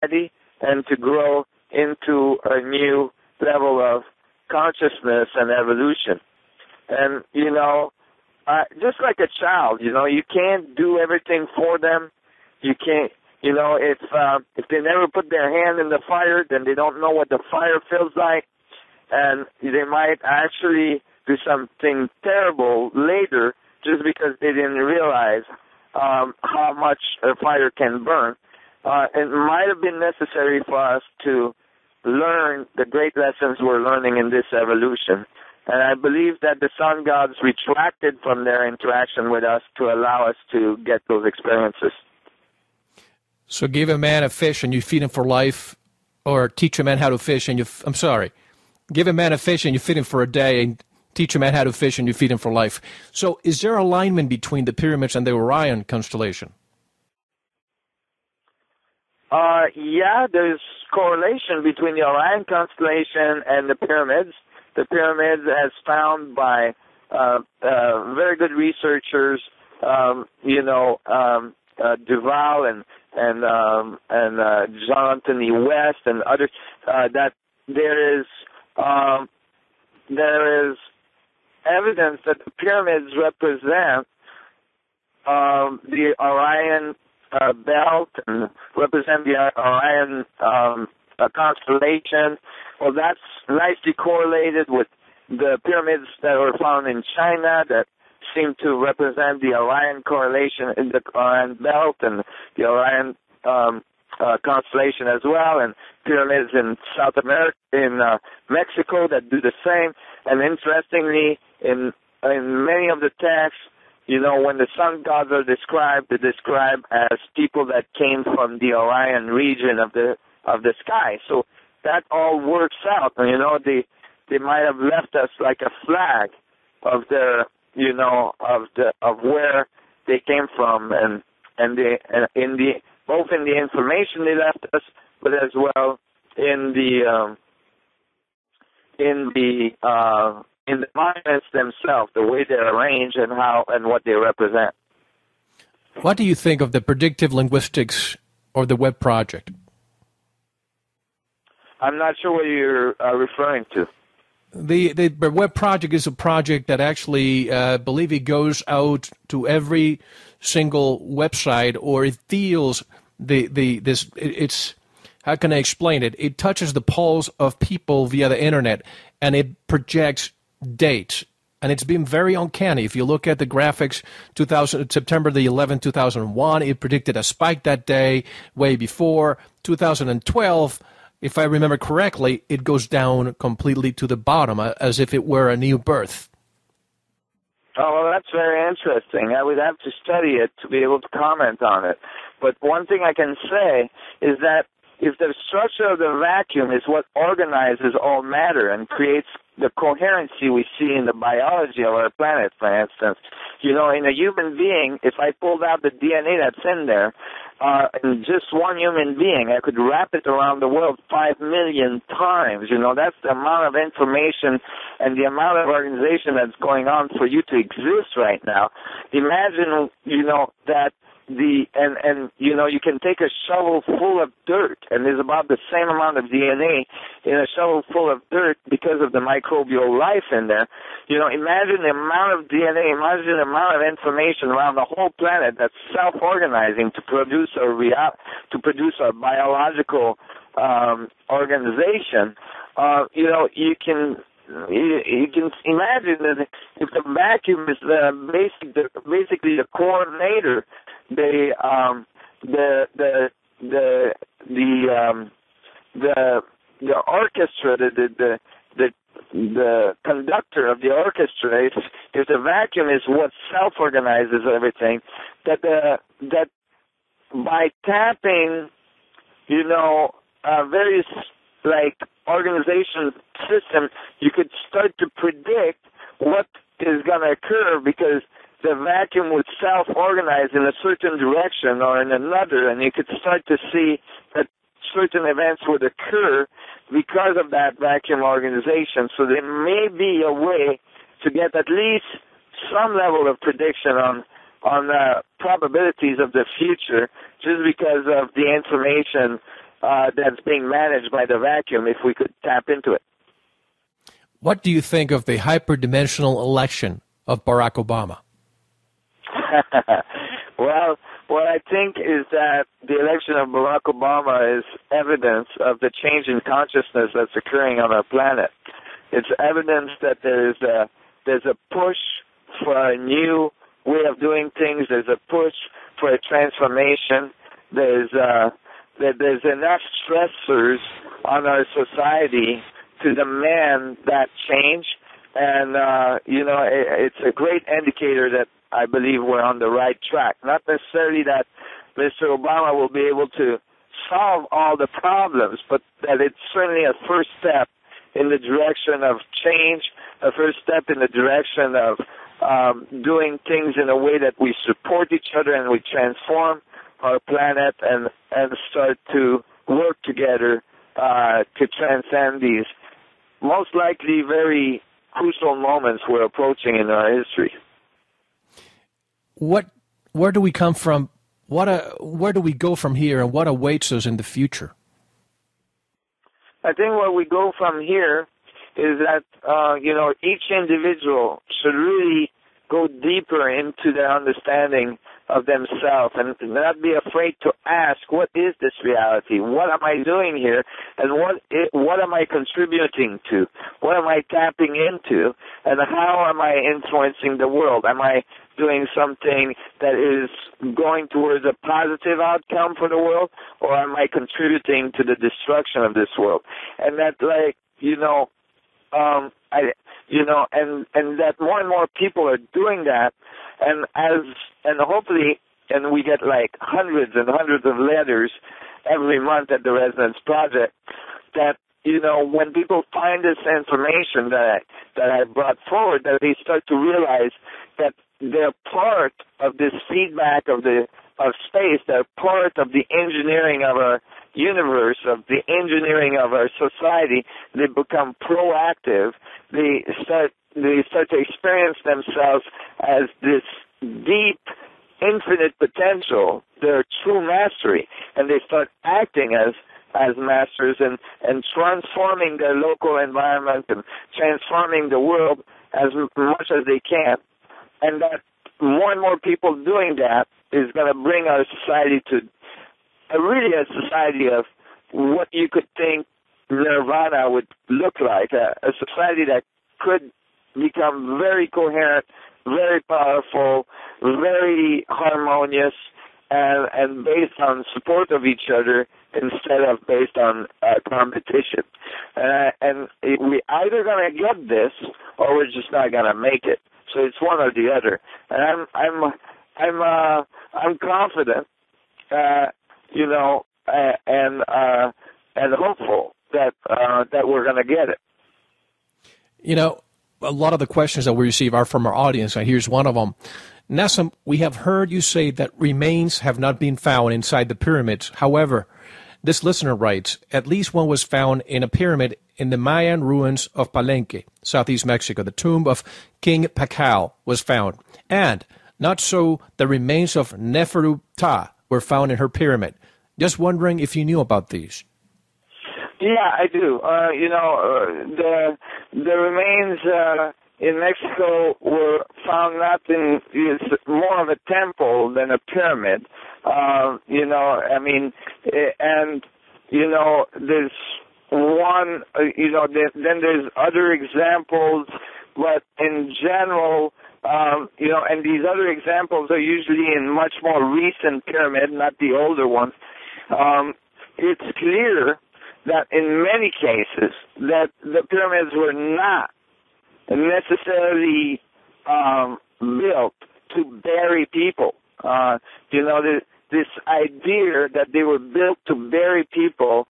humanity and to grow into a new level of consciousness and evolution. And, just like a child, you can't do everything for them. You can't, if they never put their hand in the fire, then they don't know what the fire feels like. And they might actually do something terrible later just because they didn't realize how much a fire can burn. It might have been necessary for us to learn the great lessons we're learning in this evolution. And I believe that the sun gods retracted from their interaction with us to allow us to get those experiences. So give a man a fish and you feed him for life, or teach a man how to fish and give a man a fish and you feed him for a day, and teach a man how to fish and you feed him for life. So is there alignment between the pyramids and the Orion constellation? Yeah, there's correlation between the Orion constellation and the pyramids. The pyramids, as found by very good researchers, Duval and Jonathan E. West and others, that there is evidence that the pyramids represent the Orion belt and represent the Orion constellation. Well, that's nicely correlated with the pyramids that were found in China that seem to represent the Orion correlation in the Orion belt and the Orion constellation as well, and pyramids in South America, in Mexico that do the same. And interestingly, in many of the texts, when the sun gods are described, they're described as people that came from the Orion region of the sky. So that all works out. They might have left us like a flag of their, of where they came from, and both in the information they left us, but as well in the monuments themselves, the way they're arranged and how and what they represent. What do you think of the predictive linguistics or the web project? I'm not sure what you're referring to. The web project is a project that actually, believe it goes out to every single website, or it feels it's, how can I explain it? It touches the pulse of people via the internet, and it projects dates. And it's been very uncanny. If you look at the graphics, September the 11th, 2001, it predicted a spike that day. Way before 2012, if I remember correctly, it goes down completely to the bottom, as if it were a new birth. Oh, well, that's very interesting. I would have to study it to be able to comment on it. But one thing I can say is that if the structure of the vacuum is what organizes all matter and creates the coherency we see in the biology of our planet, for instance, in a human being, if I pulled out the DNA that's in there, in just one human being, I could wrap it around the world 5 million times. That's the amount of information and the amount of organization that's going on for you to exist right now. Imagine, that you can take a shovel full of dirt, and there's about the same amount of DNA in a shovel full of dirt because of the microbial life in there. Imagine the amount of DNA, imagine the amount of information around the whole planet that's self-organizing to produce our biological organization. You can imagine that if the vacuum is basically the coordinator, the orchestra, the conductor of the orchestra, if the vacuum is what self-organizes everything, that by tapping, various organization system, you could start to predict what is going to occur, because the vacuum would self-organize in a certain direction or in another, and you could start to see that certain events would occur because of that vacuum organization. So there may be a way to get at least some level of prediction on probabilities of the future, just because of the information that's being managed by the vacuum if we could tap into it. What do you think of the hyperdimensional election of Barack Obama? Well, what I think is that the election of Barack Obama is evidence of the change in consciousness that's occurring on our planet. It's evidence that there's a push for a new way of doing things. There's a push for a transformation. There's enough stressors on our society to demand that change, and it's a great indicator that I believe we're on the right track. Not necessarily that Mr. Obama will be able to solve all the problems, but that it's certainly a first step in the direction of change, a first step in the direction of doing things in a way that we support each other and we transform our planet and start to work together to transcend these most likely very crucial moments we're approaching in our history. Where do we come from? Where do we go from here, and what awaits us in the future? I think where we go from here is that each individual should really go deeper into their understanding of themselves and not be afraid to ask, what is this reality? What am I doing here? And what am I contributing to? What am I tapping into? And how am I influencing the world? Am I doing something that is going towards a positive outcome for the world, or am I contributing to the destruction of this world? And that, and that more and more people are doing that, and hopefully, and we get like hundreds and hundreds of letters every month at the Resonance Project, that when people find this information that I brought forward, that they start to realize that they're part of this feedback of space. They're part of the engineering of our universe, of the engineering of our society. They become proactive. They start to experience themselves as this deep, infinite potential, their true mastery, and they start acting as masters and transforming their local environment and transforming the world as much as they can. And that more and more people doing that is going to bring our society to a society of what you could think nirvana would look like, a society that could become very coherent, very powerful, very harmonious, and based on support of each other instead of based on competition. And we either going to get this or we're just not going to make it. So it's one or the other. And I'm confident, and hopeful that we're going to get it. A lot of the questions that we receive are from our audience, and here's one of them. Nassim, we have heard you say that remains have not been found inside the pyramids. However, this listener writes, at least one was found in a pyramid in the Mayan ruins of Palenque, southeast Mexico. The tomb of King Pacal was found. And not so the remains of Neferu-Ptah were found in her pyramid. Just wondering if you knew about these. Yeah, I do. The remains in Mexico were found not in, it's more of a temple than a pyramid. There's one, then there's other examples, but in general, and these other examples are usually in much more recent pyramid, not the older ones. It's clear that in many cases that the pyramids were not necessarily built to bury people. This idea that they were built to bury people